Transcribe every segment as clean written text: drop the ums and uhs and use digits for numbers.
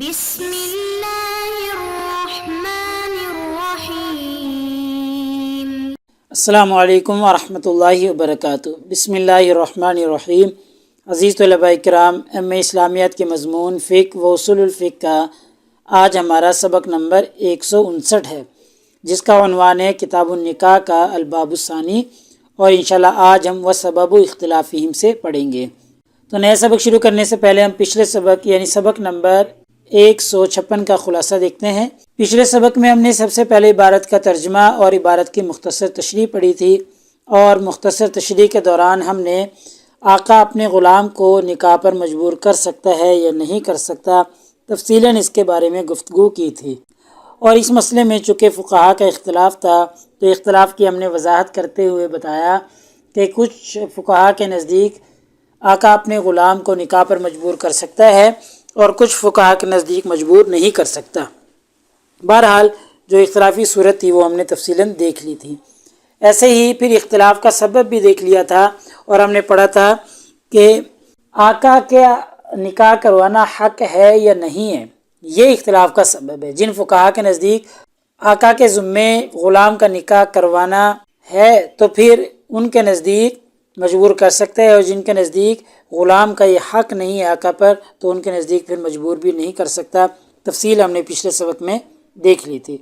بسم اللہ الرحمن الرحیم۔ السلام علیکم ورحمۃ اللہ وبرکاتہ۔ بسم اللہ الرحمن الرحیم۔ عزیز طلباء کرام، ایم اے اسلامیات کے مضمون فقہ و اصول الفقہ کا آج ہمارا سبق نمبر 159 ہے، جس کا عنوان ہے کتاب النکاح کا الباب الثانی، اور انشاءاللہ آج ہم وسبب اختلافہم سے پڑھیں گے۔ تو نئے سبق شروع کرنے سے پہلے ہم پچھلے سبق یعنی سبق نمبر 156 کا خلاصہ دیکھتے ہیں۔ پچھلے سبق میں ہم نے سب سے پہلے عبارت کا ترجمہ اور عبارت کی مختصر تشریح پڑھی تھی، اور مختصر تشریح کے دوران ہم نے آقا اپنے غلام کو نکاح پر مجبور کر سکتا ہے یا نہیں کر سکتا، تفصیلاً اس کے بارے میں گفتگو کی تھی۔ اور اس مسئلے میں چونکہ فقہا کا اختلاف تھا، تو اختلاف کی ہم نے وضاحت کرتے ہوئے بتایا کہ کچھ فقہا کے نزدیک آقا اپنے غلام کو نکاح پر مجبور کر سکتا ہے، اور کچھ فقہا کے نزدیک مجبور نہیں کر سکتا۔ بہرحال جو اختلافی صورت تھی وہ ہم نے تفصیلاً دیکھ لی تھی۔ ایسے ہی پھر اختلاف کا سبب بھی دیکھ لیا تھا، اور ہم نے پڑھا تھا کہ آقا کے نکاح کروانا حق ہے یا نہیں ہے، یہ اختلاف کا سبب ہے۔ جن فقہا کے نزدیک آقا کے ذمے غلام کا نکاح کروانا ہے تو پھر ان کے نزدیک مجبور کر سکتا ہے، اور جن کے نزدیک غلام کا یہ حق نہیں ہے آقا پر، تو ان کے نزدیک پھر مجبور بھی نہیں کر سکتا۔ تفصیل ہم نے پچھلے سبق میں دیکھ لی تھی۔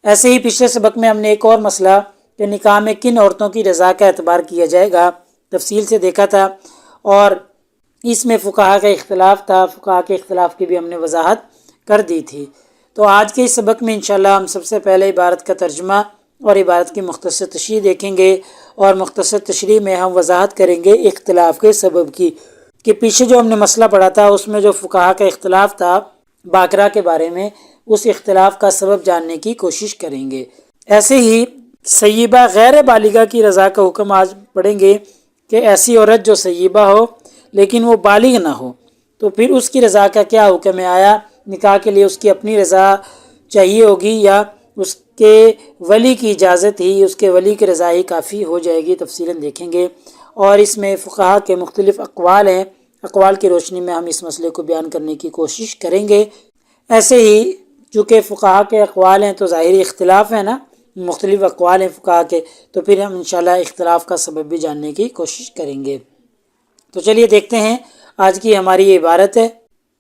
ایسے ہی پچھلے سبق میں ہم نے ایک اور مسئلہ کہ نکاح میں کن عورتوں کی رضا کا اعتبار کیا جائے گا تفصیل سے دیکھا تھا، اور اس میں فقہا کا اختلاف تھا۔ فقہا کے اختلاف کی بھی ہم نے وضاحت کر دی تھی۔ تو آج کے اس سبق میں انشاءاللہ ہم سب سے پہلے عبارت کا ترجمہ اور عبارت کی مختصر تشریح دیکھیں گے، اور مختصر تشریح میں ہم وضاحت کریں گے اختلاف کے سبب کی، کہ پیچھے جو ہم نے مسئلہ پڑھا تھا اس میں جو فقہا کا اختلاف تھا باقرہ کے بارے میں، اس اختلاف کا سبب جاننے کی کوشش کریں گے۔ ایسے ہی سیبہ غیر بالغہ کی رضا کا حکم آج پڑھیں گے، کہ ایسی عورت جو سیبہ ہو لیکن وہ بالغ نہ ہو، تو پھر اس کی رضا کا کیا حکم ہے؟ آیا نکاح کے لیے اس کی اپنی رضا چاہیے ہوگی، یا اس کے ولی کی اجازت ہی، اس کے ولی کی رضا ہی کافی ہو جائے گی؟ تفصیلاً دیکھیں گے، اور اس میں فقہا کے مختلف اقوال ہیں، اقوال کی روشنی میں ہم اس مسئلے کو بیان کرنے کی کوشش کریں گے۔ ایسے ہی چونکہ فقہا کے اقوال ہیں تو ظاہری اختلاف ہے نا، مختلف اقوال ہیں فقہا کے، تو پھر ہم انشاءاللہ اختلاف کا سبب بھی جاننے کی کوشش کریں گے۔ تو چلیے دیکھتے ہیں آج کی ہماری یہ عبارت ہے۔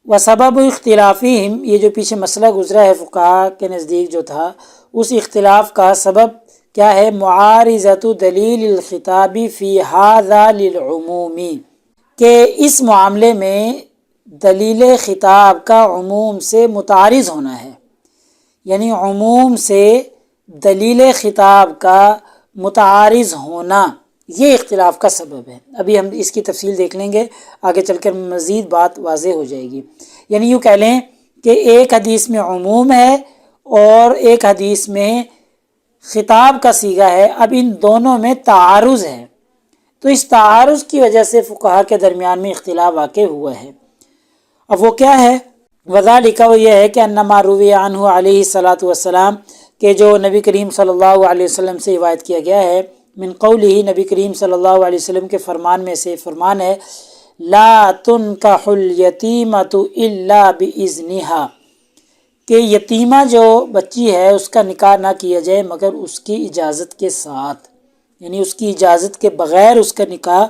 وسبب اختلافہم، یہ جو پیچھے مسئلہ گزرا ہے فقہا کے نزدیک جو تھا، اس اختلاف کا سبب کیا ہے؟ معارضۃ دلیل الخطاب فی ھذا للعموم، کہ اس معاملے میں دلیل خطاب کا عموم سے متعارض ہونا ہے، یعنی عموم سے دلیل خطاب کا متعارض ہونا، یہ اختلاف کا سبب ہے۔ ابھی ہم اس کی تفصیل دیکھ لیں گے، آگے چل کر مزید بات واضح ہو جائے گی۔ یعنی یوں کہہ لیں کہ ایک حدیث میں عموم ہے اور ایک حدیث میں خطاب کا صیغہ ہے، اب ان دونوں میں تعارض ہے، تو اس تعارض کی وجہ سے فقہا کے درمیان میں اختلاف واقع ہوا ہے۔ اب وہ کیا ہے؟ وذالک، وہ یہ ہے کہ انما روی عنہ علیہ الصلاۃ والسلام، کہ جو نبی کریم صلی اللہ علیہ وسلم سے روایت کیا گیا ہے، من قولہ، نبی کریم صلی اللہ علیہ وسلم کے فرمان میں سے فرمان ہے، لا تنکح الیتیمۃ الا باذنہا، کہ یتیمہ جو بچی ہے اس کا نکاح نہ کیا جائے مگر اس کی اجازت کے ساتھ، یعنی اس کی اجازت کے بغیر اس کا نکاح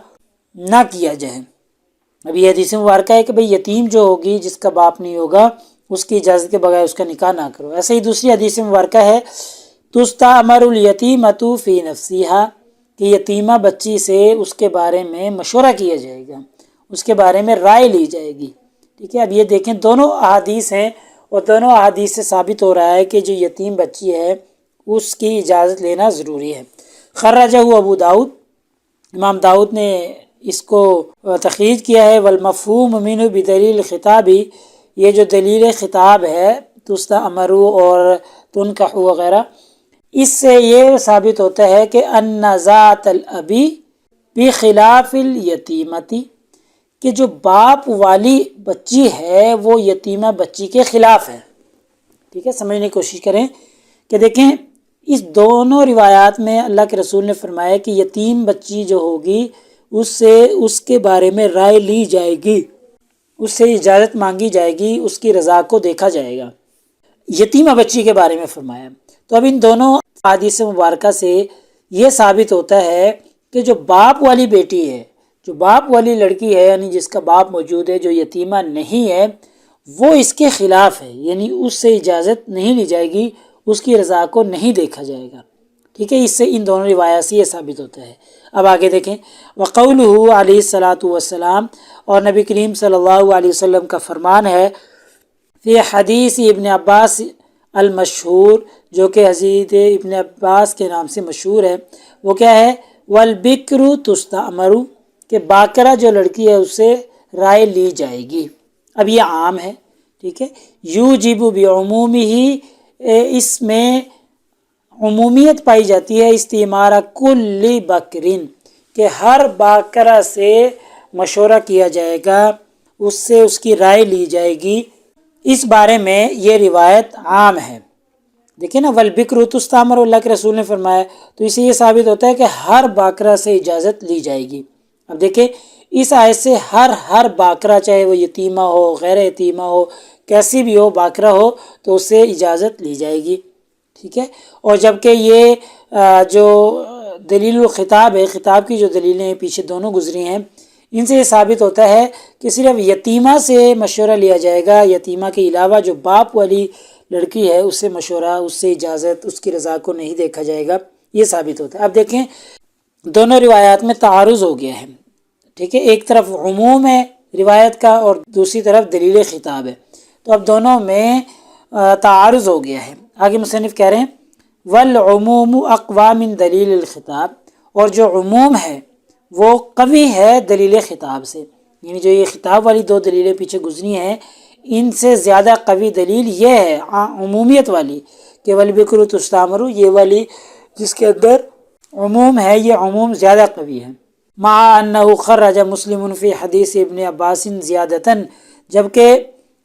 نہ کیا جائے۔ اب یہ حدیث مبارکہ ہے کہ بھئی یتیم جو ہوگی، جس کا باپ نہیں ہوگا، اس کی اجازت کے بغیر اس کا نکاح نہ کرو۔ ایسے ہی دوسری حدیث مبارکہ ہے، تستأمر الیتیمۃ فی نفسہا، کہ یتیمہ بچی سے اس کے بارے میں مشورہ کیا جائے گا، اس کے بارے میں رائے لی جائے گی۔ ٹھیک ہے، اب یہ دیکھیں دونوں احادیث ہیں، اور دونوں احادیث سے ثابت ہو رہا ہے کہ جو یتیم بچی ہے اس کی اجازت لینا ضروری ہے۔ خرجہ ابو داؤد، امام داؤد نے اس کو تخریج کیا ہے۔ والمفہوم منہ بدلیل خطاب، یہ جو دلیل خطاب ہے تستأمر اور تنکح وغیرہ، اس سے یہ ثابت ہوتا ہے کہ ان ذات الابی بخلاف الیتیمۃ، کہ جو باپ والی بچی ہے وہ یتیمہ بچی کے خلاف ہے۔ ٹھیک ہے، سمجھنے کی کوشش کریں کہ دیکھیں اس دونوں روایات میں اللہ کے رسول نے فرمایا کہ یتیم بچی جو ہوگی اس سے اس کے بارے میں رائے لی جائے گی، اس سے اجازت مانگی جائے گی، اس کی رضا کو دیکھا جائے گا۔ یتیمہ بچی کے بارے میں فرمایا۔ تو اب ان دونوں احادیث مبارکہ سے یہ ثابت ہوتا ہے کہ جو باپ والی بیٹی ہے، جو باپ والی لڑکی ہے، یعنی جس کا باپ موجود ہے، جو یتیمہ نہیں ہے، وہ اس کے خلاف ہے، یعنی اس سے اجازت نہیں لی جائے گی، اس کی رضا کو نہیں دیکھا جائے گا۔ ٹھیک ہے، اس سے ان دونوں روایات سے یہ ثابت ہوتا ہے۔ اب آگے دیکھیں، وقولہ علیہ الصلاۃ والسلام، اور نبی کریم صلی اللہ علیہ وسلم کا فرمان ہے فی حدیث ابن عباس المشہور، جو کہ حدیث ابن عباس کے نام سے مشہور ہے، وہ کیا ہے؟ والبکر تستأمر، کہ باکرہ جو لڑکی ہے اس سے رائے لی جائے گی۔ اب یہ عام ہے، ٹھیک ہے، یوجب بعمومہ، اس میں عمومیت پائی جاتی ہے، استعمارہ کل بکرین، کہ ہر باکرہ سے مشورہ کیا جائے گا، اس سے اس کی رائے لی جائے گی، اس بارے میں یہ روایت عام ہے۔ دیکھیں نا، والبکر تستأمر، اللہ کے رسول نے فرمایا، تو اسے یہ ثابت ہوتا ہے کہ ہر باکرہ سے اجازت لی جائے گی۔ اب دیکھیں اس آیت سے ہر باکرہ، چاہے وہ یتیمہ ہو، غیر یتیمہ ہو، کیسی بھی ہو، باکرہ ہو، تو اس سے اجازت لی جائے گی، ٹھیک ہے۔ اور جبکہ یہ جو دلیل الخطاب ہے، خطاب کی جو دلیلیں ہیں پیچھے دونوں گزری ہیں، ان سے یہ ثابت ہوتا ہے کہ صرف یتیمہ سے مشورہ لیا جائے گا، یتیمہ کے علاوہ جو باپ والی لڑکی ہے اس سے مشورہ، اس سے اجازت، اس کی رضا کو نہیں دیکھا جائے گا، یہ ثابت ہوتا ہے۔ اب دیکھیں دونوں روایات میں تعارض ہو گیا ہے، ٹھیک ہے، ایک طرف عموم ہے روایت کا اور دوسری طرف دلیل خطاب ہے، تو اب دونوں میں تعارض ہو گیا ہے۔ آگے مصنف کہہ رہے ہیں والعموم اقوی من دلیل الخطاب، اور جو عموم ہے وہ قوی ہے دلیل خطاب سے، یعنی جو یہ خطاب والی دو دلیلیں پیچھے گزری ہیں ان سے زیادہ قوی دلیل یہ ہے عمومیت والی، کہ والبکر تستأمر، یہ والی جس کے اندر عموم ہے، یہ عموم زیادہ قوی ہے۔ مع انہ خرج مسلم فی حدیث ابن عباس زیادتاً، جبکہ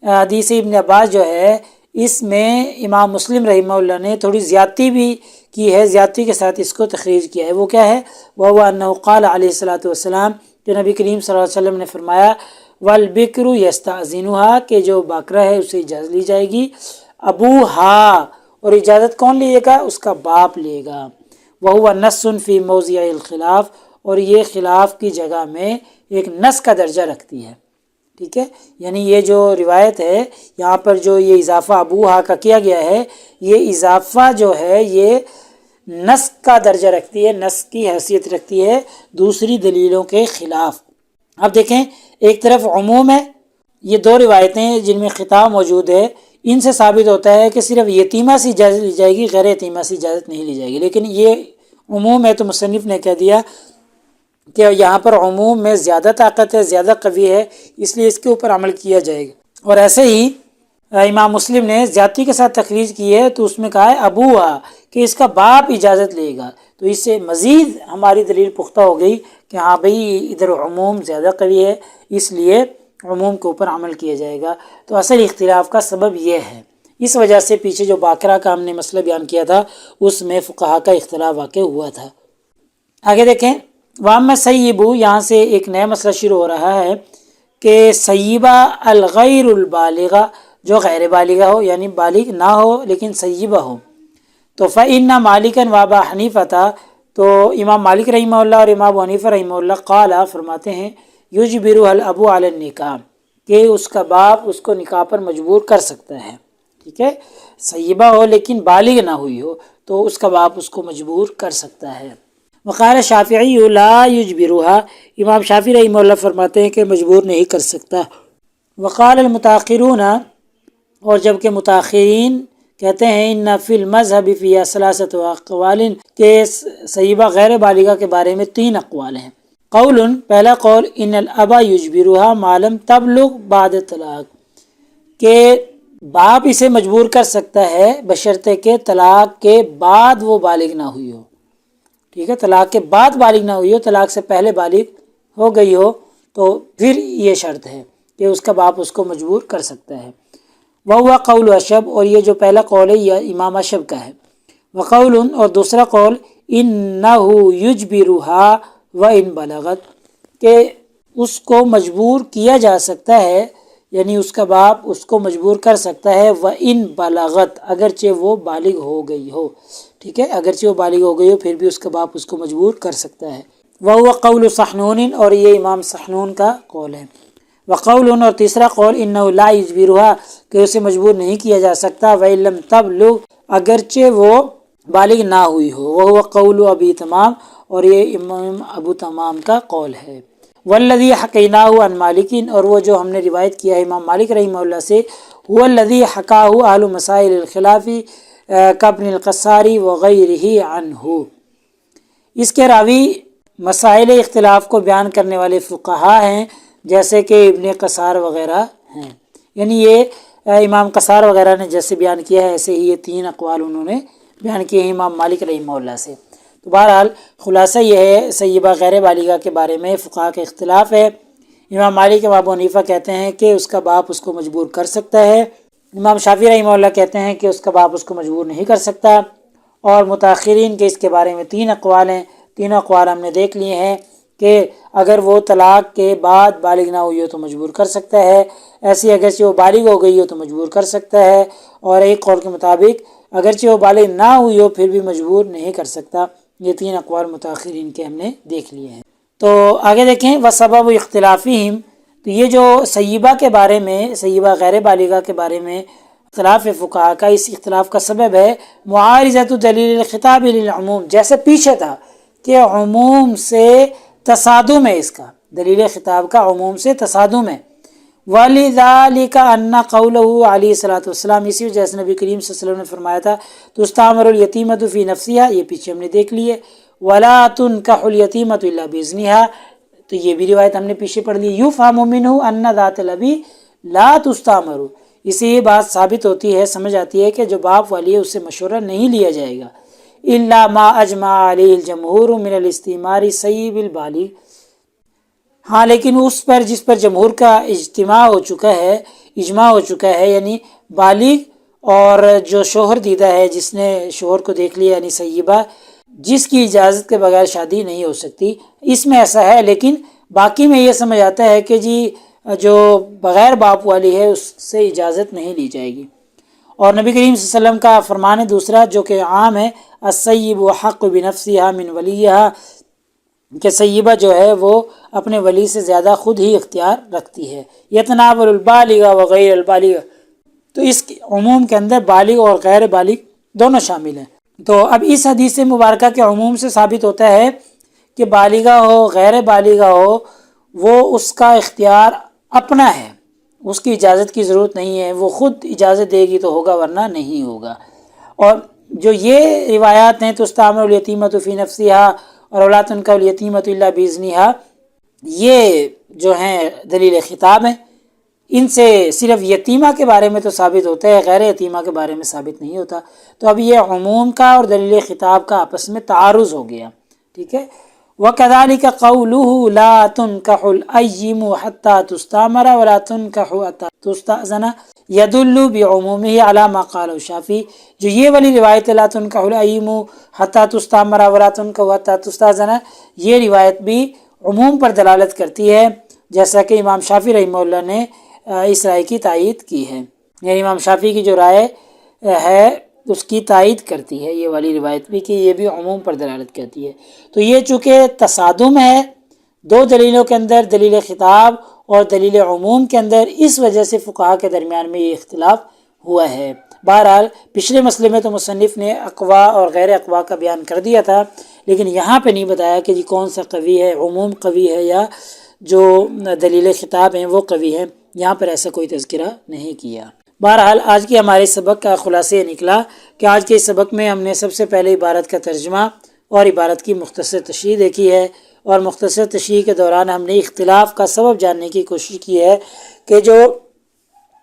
حدیث ابن عباس جو ہے اس میں امام مسلم رحمہ اللہ نے تھوڑی زیادتی بھی کی ہے، زیادتی کے ساتھ اس کو تخریج کیا ہے۔ وہ کیا ہے؟ وہ انہ قال علیہ الصلاۃ والسلام، کہ نبی کریم صلی اللہ علیہ وسلم نے فرمایا والبکر یستأذنها، کہ جو باکرہ ہے اسے اجازت لی جائے گی، ابوہا، اور اجازت کون لے گا؟ اس کا باپ لے گا، وہو نص فی موضع الخلاف، اور یہ خلاف کی جگہ میں ایک نص کا درجہ رکھتی ہے، ٹھیک ہے، یعنی یہ جو روایت ہے یہاں پر جو یہ اضافہ ابوہا کا کیا گیا ہے، یہ اضافہ جو ہے یہ نص کا درجہ رکھتی ہے، نص کی حیثیت رکھتی ہے دوسری دلیلوں کے خلاف۔ اب دیکھیں ایک طرف عموم ہے، یہ دو روایتیں جن میں خطاب موجود ہے، ان سے ثابت ہوتا ہے کہ صرف یتیمہ سے اجازت لی جائے گی، غیر یتیمہ سے اجازت نہیں لی جائے گی، لیکن یہ عموم ہے تو مصنف نے کہہ دیا کہ یہاں پر عموم میں زیادہ طاقت ہے، زیادہ قوی ہے، اس لیے اس کے اوپر عمل کیا جائے گا۔ اور ایسے ہی امام مسلم نے زیادتی کے ساتھ تخریج کی ہے تو اس میں کہا ہے ابوہا، کہ اس کا باپ اجازت لے گا، تو اس سے مزید ہماری دلیل پختہ ہو گئی کہ ہاں بھئی ادھر عموم زیادہ قوی ہے، اس لیے عموم کے اوپر عمل کیا جائے گا۔ تو اصل اختلاف کا سبب یہ ہے، اس وجہ سے پیچھے جو باکرہ کا ہم نے مسئلہ بیان کیا تھا اس میں فقہا کا اختلاف واقع ہوا تھا۔ آگے دیکھیں وَأَمَّا السَّيِّبُ، یہاں سے ایک نیا مسئلہ شروع ہو رہا ہے کہ سیبہ الغیر البالغہ، جو غیر بالغہ ہو، یعنی بالغ نہ ہو لیکن سیبہ ہو، تو فَإِنَّ مَالِكًا وَأَبَا حنیفہ، تو امام مالک رحمہ اللہ اور امام ابو حنیفہ رحمہ اللہ قالا فرماتے ہیں یجبرها الاب علی النکاح، کہ اس کا باپ اس کو نکاح پر مجبور کر سکتا ہے، ٹھیک ہے، سیبہ ہو لیکن بالغ نہ ہوئی ہو تو اس کا باپ اس کو مجبور کر سکتا ہے۔ وقال شافعی لا یجبرها، امام شافعی رحمہ اللہ فرماتے ہیں کہ مجبور نہیں کر سکتا۔ وقال المتاخرون، اور جبکہ متاخرین کہتے ہیں ان فی المذہب فی ثلاثۃ اقوال، کہ سیبہ غیر بالغہ کے بارے میں 3 اقوال ہیں۔ قول، پہلا قول ان الابا یجبرها ما لم تبلغ بعد طلاق، کہ باپ اسے مجبور کر سکتا ہے بشرطے کہ طلاق کے بعد وہ بالغ نہ ہوئی ہو، ٹھیک ہے، طلاق کے بعد بالغ نہ ہوئی ہو، طلاق سے پہلے بالغ ہو گئی ہو تو پھر یہ شرط ہے کہ اس کا باپ اس کو مجبور کر سکتا ہے۔ وَهُوَ قول اشب، اور یہ جو پہلا قول ہے یہ امام اشب کا ہے۔ وقول، اور دوسرا قول انَّهُ يُجْبِرُهَا وَإِن بَلَغَتْ، کہ اس کو مجبور کیا جا سکتا ہے یعنی اس کا باپ اس کو مجبور کر سکتا ہے، وَإِن بَلَغَتْ اگرچہ وہ بالغ ہو گئی ہو، ٹھیک ہے، اگرچہ وہ بالغ ہو گئی ہو پھر بھی اس کا باپ اس کو مجبور کر سکتا ہے۔ وَهُوَ قَوْلُ سَحْنُونٍ اور یہ امام سحنون کا قول ہے۔ وقول اور تیسرا قول انه لا یجبرها کہ اسے مجبور نہیں کیا جا سکتا، وَإِن لَمْ تَبْلُغْ اگرچہ وہ بالغ نہ ہوئی ہو، وَهُوَ قَوْلُ ابی تمام اور یہ امام ابو تمام کا قول ہے۔ والذی حکیناہ عن مالک اور وہ جو ہم نے روایت کیا ہے امام مالک رحمہ اللہ سے، هو الذی حکاہ اہل مسائل الخلاف کابن القصاری وغیرہ عنہ، اس کے راوی مسائل اختلاف کو بیان کرنے والے فقہا ہیں جیسے کہ ابن قصار وغیرہ ہیں، یعنی یہ امام قصار وغیرہ نے جیسے بیان کیا ہے ایسے ہی یہ تین اقوال انہوں نے بیان کیے ہیں امام مالک رحمہ اللہ سے۔ تو بہرحال خلاصہ یہ ہے سیبہ غیر بالغہ کے بارے میں فقہا کا اختلاف ہے۔ امام مالک ابو حنیفہ کہتے ہیں کہ اس کا باپ اس کو مجبور کر سکتا ہے، امام شافعی رحمہ اللہ کہتے ہیں کہ اس کا باپ اس کو مجبور نہیں کر سکتا، اور متاخرین کے اس کے بارے میں تین اقوال ہیں۔ تینوں اقوال ہم نے دیکھ لیے ہیں کہ اگر وہ طلاق کے بعد بالغ نہ ہوئی ہو تو مجبور کر سکتا ہے، ایسی اگرچہ وہ بالغ ہو گئی ہو تو مجبور کر سکتا ہے، اور ایک قول کے مطابق اگرچہ وہ بالغ نہ ہوئی ہو پھر بھی مجبور نہیں کر سکتا۔ یہ تین اقوال متاخرین کے ہم نے دیکھ لیے ہیں۔ تو آگے دیکھیں وسبب اختلافہم، تو یہ جو سیبہ کے بارے میں، سیبہ غیر بالغہ کے بارے میں اختلاف فقہا کا، اس اختلاف کا سبب ہے معارضۃ دلیل الخطاب للعموم، جیسے پیچھے تھا کہ عموم سے تصادم ہے، اس کا دلیل خطاب کا عموم سے تصادم ہے۔ وَلِذَلِكَ أَنَّ قَوْلَهُ علیہ الصلوۃ والسلام، اسی وجہ سے نبی کریم صلی اللہ علیہ وسلم نے فرمایا تھا تُسْتَعْمَرُ الْيَتِيمَةُ فِي نَفْسِهَا، یہ پیچھے ہم نے دیکھ لیے، وَلَا تُنْكَحُ الْيَتِيمَةُ إِلَّا بِإِذْنِهَا، تو یہ بھی روایت ہم نے پیچھے پڑھ لی۔ يُفْهَمُ مِنْهُ أَنَّ ذَاتَ الْأَبِي لَا تُسْتَعْمَرُ، اسے یہ بات ثابت ہوتی ہے، سمجھ آتی ہے کہ جو باپ والی ہے اس سے مشورہ نہیں لیا جائے گا۔ إِلَّا مَا أَجْمَعَ عَلَيْهِ الْجَمْهُورُ مِنَ الْاِسْتِعْمَارِ سَيِّبِ الْبَالِغِ، ہاں لیکن اس پر جس پر جمہور کا اجتماع ہو چکا ہے، اجماع ہو چکا ہے، یعنی بالغ اور جو شوہر دیدہ ہے جس نے شوہر کو دیکھ لیا، یعنی سیبہ جس کی اجازت کے بغیر شادی نہیں ہو سکتی، اس میں ایسا ہے۔ لیکن باقی میں یہ سمجھ آتا ہے کہ جی جو بغیر باپ والی ہے اس سے اجازت نہیں لی جائے گی۔ اور نبی کریم صلی اللہ علیہ وسلم کا فرمان ہے دوسرا جو کہ عام ہے، السیب حق بنفسها من ولیہا، کہ سیبہ جو ہے وہ اپنے ولی سے زیادہ خود ہی اختیار رکھتی ہے۔ یتناول البالغ وغیر البالغ، تو اس عموم کے اندر بالغ اور غیر بالغ دونوں شامل ہیں۔ تو اب اس حدیث مبارکہ کے عموم سے ثابت ہوتا ہے کہ بالغہ ہو غیر بالغہ ہو وہ اس کا اختیار اپنا ہے، اس کی اجازت کی ضرورت نہیں ہے، وہ خود اجازت دے گی تو ہوگا ورنہ نہیں ہوگا۔ اور جو یہ روایات ہیں تُسْتَعْمَرُ الْيَتِيمَةُ فِي نَفْسِهَا اور وَلَا تُنْكَحُ الْيَتِيمَةُ إِلَّا بِإِذْنِهَا، یہ جو ہیں دلیل خطاب ہیں، ان سے صرف یتیمہ کے بارے میں تو ثابت ہوتا ہے، غیر یتیمہ کے بارے میں ثابت نہیں ہوتا۔ تو اب یہ عموم کا اور دلیل خطاب کا آپس میں تعارض ہو گیا، ٹھیک ہے۔ وَكَذَلِكَ قَوْلُهُ لَا تُنْكَحُ الْأَيِّمُ حَتَّى تُسْتَعْمَرَ وَلَا تُنْكَحُ حَتَّى تُسْتَأْذَنَ يَدُلُّ بِعُمُومِهِ عَلَى مَا قَالَهُ الشَّافِعِي، جو یہ والی روایت لَا تُنْكَحُ الْأَيِّمُ حَتَّى تُسْتَعْمَرَ وَلَا تُنْكَحُ حَتَّى تُسْتَأْذَنَ، یہ روایت بھی عموم پر دلالت کرتی ہے، جیسا کہ امام شافعی رحمہ اللہ نے اس رائے کی تائید کی ہے، یعنی امام شافعی کی جو رائے ہے اس کی تائید کرتی ہے یہ والی روایت بھی، کہ یہ بھی عموم پر دلالت کرتی ہے۔ تو یہ چونکہ تصادم ہے دو دلیلوں کے اندر، دلیل خطاب اور دلیل عموم کے اندر، اس وجہ سے فقہا کے درمیان میں یہ اختلاف ہوا ہے۔ بہرحال پچھلے مسئلے میں تو مصنف نے اقوا اور غیر اقوا کا بیان کر دیا تھا، لیکن یہاں پہ نہیں بتایا کہ جی کون سا قوی ہے، عموم قوی ہے یا جو دلیل خطاب ہیں وہ قوی ہیں، یہاں پر ایسا کوئی تذکرہ نہیں کیا۔ بہرحال آج کی ہمارے سبق کا خلاصہ یہ نکلا کہ آج کے اس سبق میں ہم نے سب سے پہلے عبارت کا ترجمہ اور عبارت کی مختصر تشریح دیکھی ہے، اور مختصر تشریح کے دوران ہم نے اختلاف کا سبب جاننے کی کوشش کی ہے کہ جو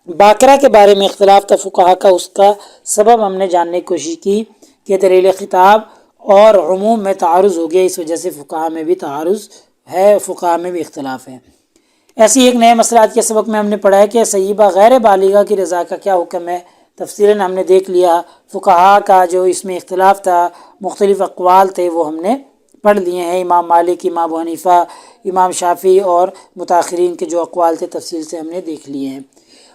باقرہ کے بارے میں اختلاف تھا فقہا کا، اس کا سبب ہم نے جاننے کی کوشش کی کہ دلیل خطاب اور عموم میں تعارض ہو گیا، اس وجہ سے فقہا میں بھی تعارض ہے، فقہا میں بھی اختلاف ہے۔ ایسی ایک نئے مسئلہ آج کے سبق میں ہم نے پڑھا ہے کہ سیبہ غیر بالغہ کی رضا کا کیا حکم ہے، تفصیلاً ہم نے دیکھ لیا، فقہا کا جو اس میں اختلاف تھا، مختلف اقوال تھے وہ ہم نے پڑھ لیے ہیں، امام مالک، امام ابو حنیفہ، امام شافعی اور متاخرین کے جو اقوال تھے تفصیل سے ہم نے دیکھ لیے ہیں۔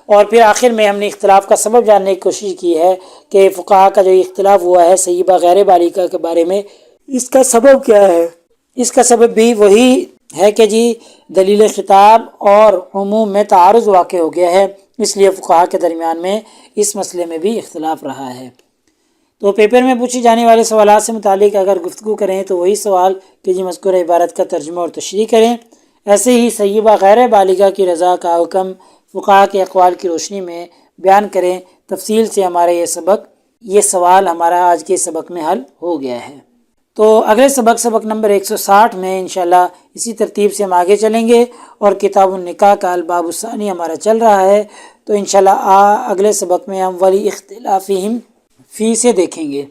اور پھر آخر میں ہم نے اختلاف کا سبب جاننے کی کوشش کی ہے کہ فقہا کا جو اختلاف ہوا ہے سیبہ غیر بالغہ کے بارے میں، اس کا سبب کیا ہے؟ اس کا سبب بھی وہی ہے کہ جی دلیل خطاب اور عموم میں تعارض واقع ہو گیا ہے، اس لیے فقہا کے درمیان میں اس مسئلے میں بھی اختلاف رہا ہے۔ تو پیپر میں پوچھی جانے والے سوالات سے متعلق اگر گفتگو کریں تو وہی سوال کہ جی مذکورہ عبارت کا ترجمہ اور تشریح کریں۔ ایسے ہی سیبہ غیر بالغہ کی رضا کا حکم فقہا کے اقوال کی روشنی میں بیان کریں۔ تفصیل سے ہمارا یہ سوال ہمارا آج کے سبق میں حل ہو گیا ہے۔ تو اگلے سبق نمبر 160 میں انشاءاللہ اسی ترتیب سے ہم آگے چلیں گے، اور کتاب النکاح کا الباب الثانی ہمارا چل رہا ہے، تو انشاءاللہ اگلے سبق میں ہم ولی اختلافہم فی سے دیکھیں گے۔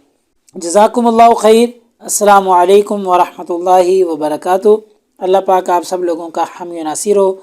جزاکم اللہ خیر۔ السلام علیکم ورحمۃ اللہ وبرکاتہ۔ اللہ پاک آپ سب لوگوں کا حامی و ناصر ہو۔